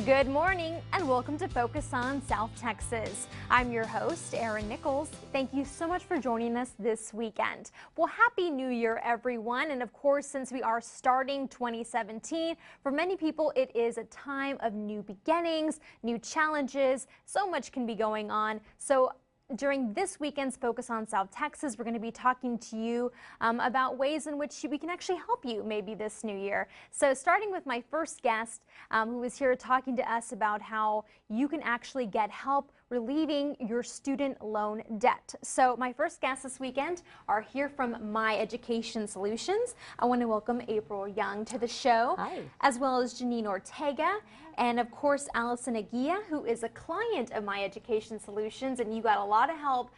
Good morning and welcome to Focus on South Texas. I'm your host, Erin Nichols. Thank you so much for joining us this weekend. Well, Happy New Year, everyone. And of course, since we are starting 2017, for many people, it is a time of new beginnings, new challenges. So much can be going on. So during this weekend's Focus on South Texas, we're going to be talking to you about ways in which we can actually help you maybe this new year. So starting with my first guest who was here talking to us about how you can actually get help relieving your student loan debt. So my first guests this weekend are here from My Education Solutions. I want to welcome April Young to the show. Hi. As well as Janine Ortega, and of course Allison Aguia, who is a client of My Education Solutions, and you got a lot of help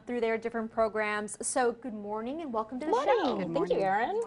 through their different programs. So good morning and welcome to the show. Good morning. Thank you, Erin.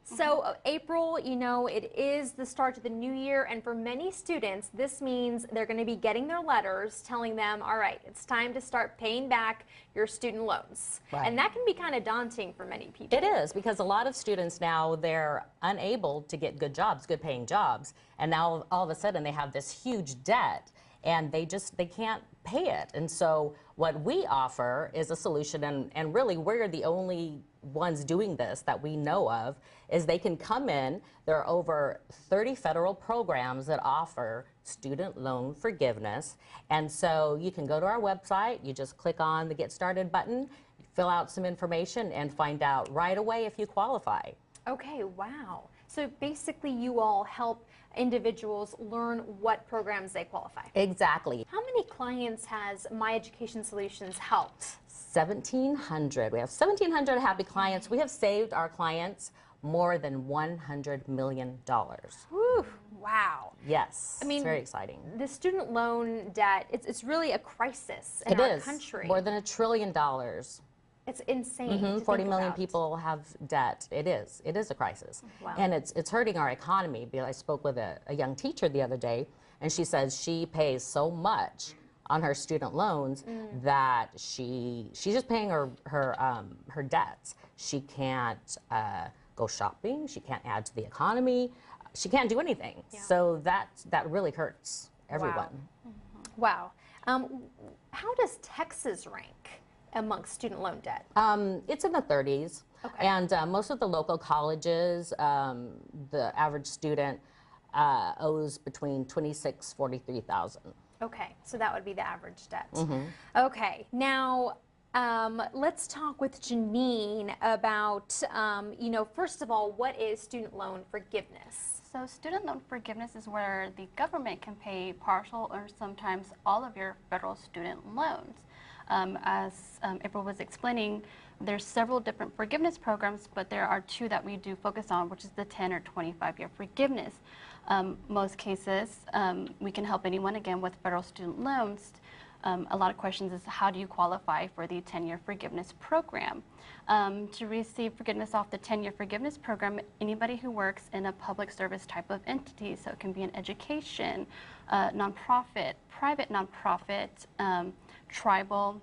So April, you know, it is the start of the new year, and for many students, this means they're going to be getting their letters telling them, all right, it's time to start paying back your student loans. Right. And that can be kind of daunting for many people. It is, because a lot of students now, they're unable to get good jobs, good paying jobs, and now all of a sudden they have this huge debt and they can't pay it. And so what we offer is a solution, and really we're the only ones doing this that we know of, is they can come in. There are over 30 federal programs that offer student loan forgiveness. And so you can go to our website, you just click on the Get Started button, fill out some information, and find out right away if you qualify. Okay, wow. So basically you all help individuals learn what programs they qualify. Exactly. How many clients has My Education Solutions helped? 1,700. We have 1,700 happy clients. We have saved our clients more than $100 million. Whew, wow. Yes, I mean, it's very exciting. The student loan debt, it's really a crisis in our country. More than $1 trillion. It's insane. To 40 think million about. people have debt. It is a crisis. Wow. And it's hurting our economy. Because I spoke with a young teacher the other day, and she says she pays so much on her student loans that she's just paying her debts. She can't go shopping. She can't add to the economy. She can't do anything. Yeah. So that really hurts everyone. Wow. How does Texas rank amongst student loan debt? It's in the 30s. Okay. And most of the local colleges, the average student owes between $26,000 to $43,000. Okay, so that would be the average debt. Okay, now let's talk with Janine about, you know, first of all, what is student loan forgiveness? So student loan forgiveness is where the government can pay partial or sometimes all of your federal student loans. As April was explaining, there's several different forgiveness programs, but there are two that we do focus on, which is the 10 or 25-year forgiveness. Most cases, we can help anyone, again, with federal student loans. A lot of questions is, how do you qualify for the 10-year forgiveness program? To receive forgiveness off the 10-year forgiveness program, anybody who works in a public service type of entity, so it can be an education, nonprofit, private nonprofit, tribal,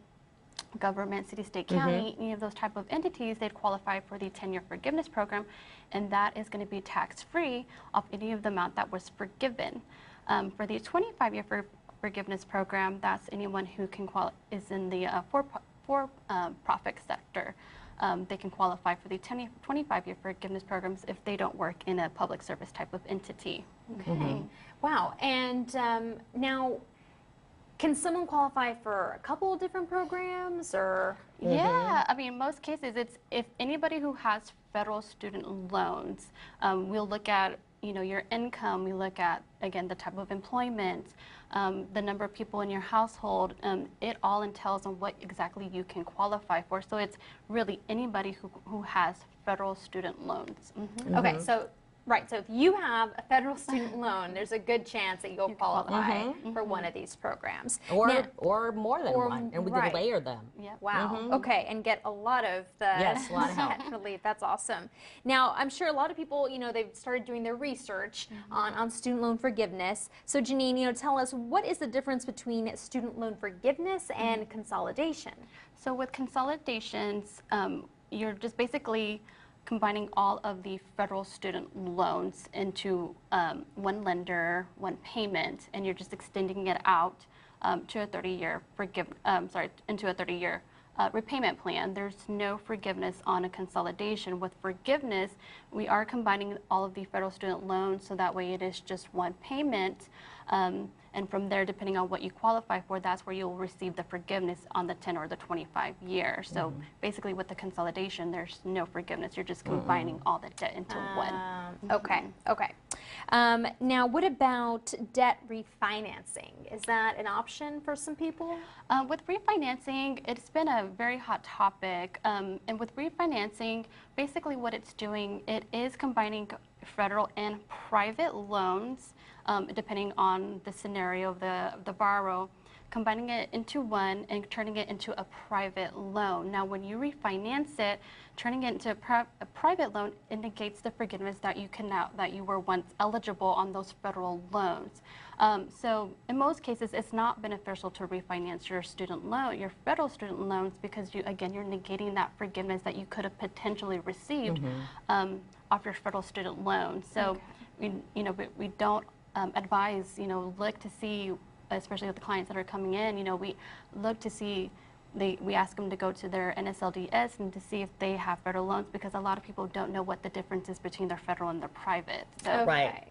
government, city, state, county, any of those type of entities, they'd qualify for the 10-year forgiveness program, and that is going to be tax-free off any of the amount that was forgiven. For the 25-year forgiveness program, that's anyone who can is in the for-profit sector. They can qualify for the 25-year forgiveness programs if they don't work in a public service type of entity. Okay. Wow. And now, can someone qualify for a couple of different programs, or? Yeah, I mean, most cases, it's if anybody who has federal student loans, we'll look at, you know, your income, we look at, again, the type of employment, the number of people in your household, it all entails on what exactly you can qualify for. So it's really anybody who has federal student loans. Okay, so, right, so if you have a federal student loan, there's a good chance that you'll qualify for one of these programs. Or more than one, and we can layer them. Yep. Wow. Okay, and get a lot of the Yes, a lot of help. debt relief. That's awesome. Now, I'm sure a lot of people, you know, they've started doing their research on student loan forgiveness. So, Janine, you know, tell us, what is the difference between student loan forgiveness and consolidation? So with consolidations, you're just basically combining all of the federal student loans into one lender, one payment, and you're just extending it out to a 30-year into a 30-year repayment plan. There's no forgiveness on a consolidation. With forgiveness, we are combining all of the federal student loans, so that way it is just one payment. And from there, depending on what you qualify for, that's where you'll receive the forgiveness on the 10 or the 25 years. So basically with the consolidation, there's no forgiveness. You're just combining all the debt into one. Okay, okay. Now, what about debt refinancing? Is that an option for some people? With refinancing, it's been a very hot topic. And with refinancing, basically what it's doing, it is combining federal and private loans, depending on the scenario of the borrower, combining it into one and turning it into a private loan. Now, when you refinance it, turning it into a private loan indicates the forgiveness that you were once eligible on those federal loans. So in most cases, it's not beneficial to refinance your student loan, your federal student loans, because you're negating that forgiveness that you could have potentially received off your federal student loan. So we don't advise, look to see, especially with the clients that are coming in, we look to see, we ask them to go to their NSLDS and to see if they have federal loans, because a lot of people don't know what the difference is between their federal and their private. So, right.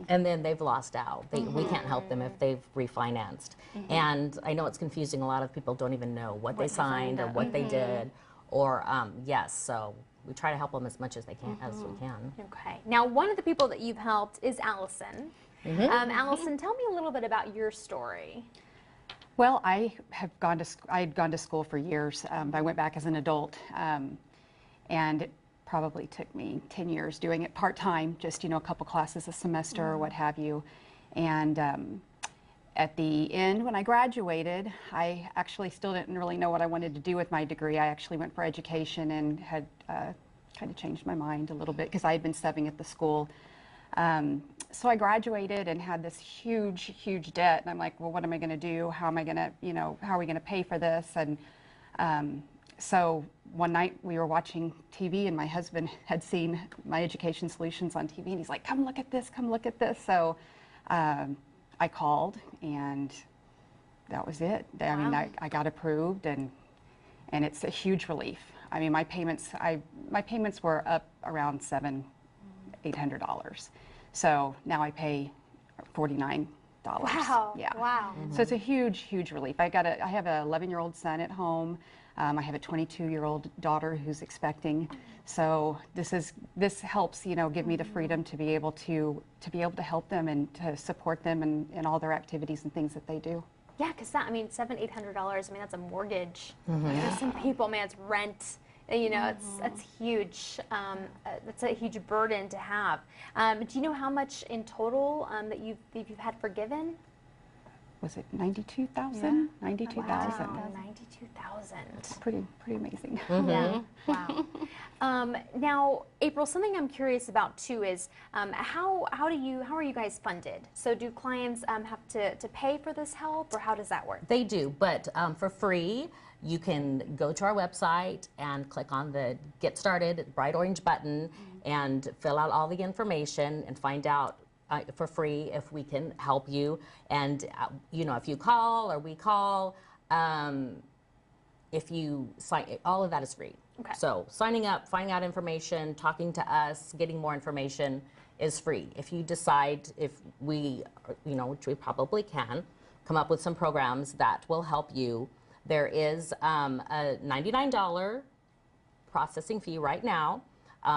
And then they've lost out. We can't help them if they've refinanced. And I know it's confusing. A lot of people don't even know what they signed or what they did. Or, yes, so we try to help them as much as they can, as we can. Okay. Now, one of the people that you've helped is Allison. Allison, tell me a little bit about your story. Well, I had gone to school for years. I went back as an adult, and it probably took me 10 years doing it part-time, just, a couple classes a semester or what have you. And at the end, when I graduated, I actually still didn't really know what I wanted to do with my degree. I actually went for education and had kind of changed my mind a little bit because I had been subbing at the school. So I graduated and had this huge, huge debt, and I'm like, well, what am I going to do? How am I going to, how are we going to pay for this? And so one night we were watching TV, and my husband had seen my education solutions on TV, and he's like, come look at this, come look at this. So I called, and that was it. I mean, I got approved, and it's a huge relief. I mean, my payments were up around $700-800. So now I pay $49. Wow. Yeah. Wow. So it's a huge, huge relief. I have an 11-year-old son at home. I have a 22-year-old daughter who's expecting. So this helps, give me the freedom to be able to help them and to support them in all their activities and things that they do. Yeah, because $700-800. I mean, that's a mortgage. For some people, man, it's rent. It's huge. That's a huge burden to have. Do you know how much in total that you've had forgiven? Was it 92,000? Yeah. 92,000. Wow, 92,000. Pretty amazing. Yeah. Wow. Now, April, something I'm curious about too is how are you guys funded? So do clients have to pay for this help, or how does that work? They do, but for free. You can go to our website and click on the Get Started bright orange button and fill out all the information and find out for free if we can help you. And if you call or we call, if you sign, all of that is free. Okay. So signing up, finding out information, talking to us, getting more information is free. If you decide, if we, which we probably can, come up with some programs that will help you, there is a $99 processing fee right now.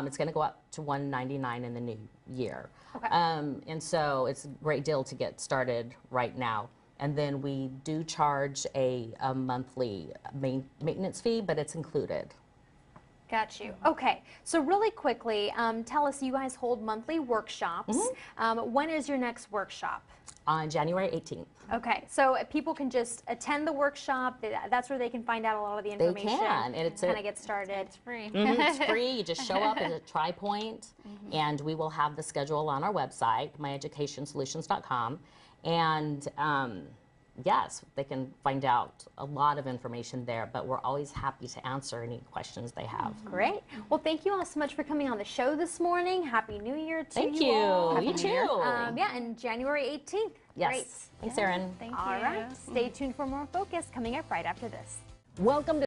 It's going to go up to $199 in the new year. Okay. And so it's a great deal to get started right now. And then we do charge a monthly maintenance fee, but it's included. Got you. Okay. So really quickly, tell us, you guys hold monthly workshops. When is your next workshop? On January 18th. Okay, so people can just attend the workshop. That's where they can find out a lot of the information. They can, and it's kind of get started. It's free. It's free. You just show up at a TriPoint, and we will have the schedule on our website, myeducationsolutions.com, and yes, they can find out a lot of information there, but we're always happy to answer any questions they have. Great. Well, thank you all so much for coming on the show this morning. Happy New Year to Thank you you. all. You too. Yeah, and January 18th. Yes. Great. Thanks, Erin. Thank All you. right. Stay tuned for more Focus coming up right after this. Welcome to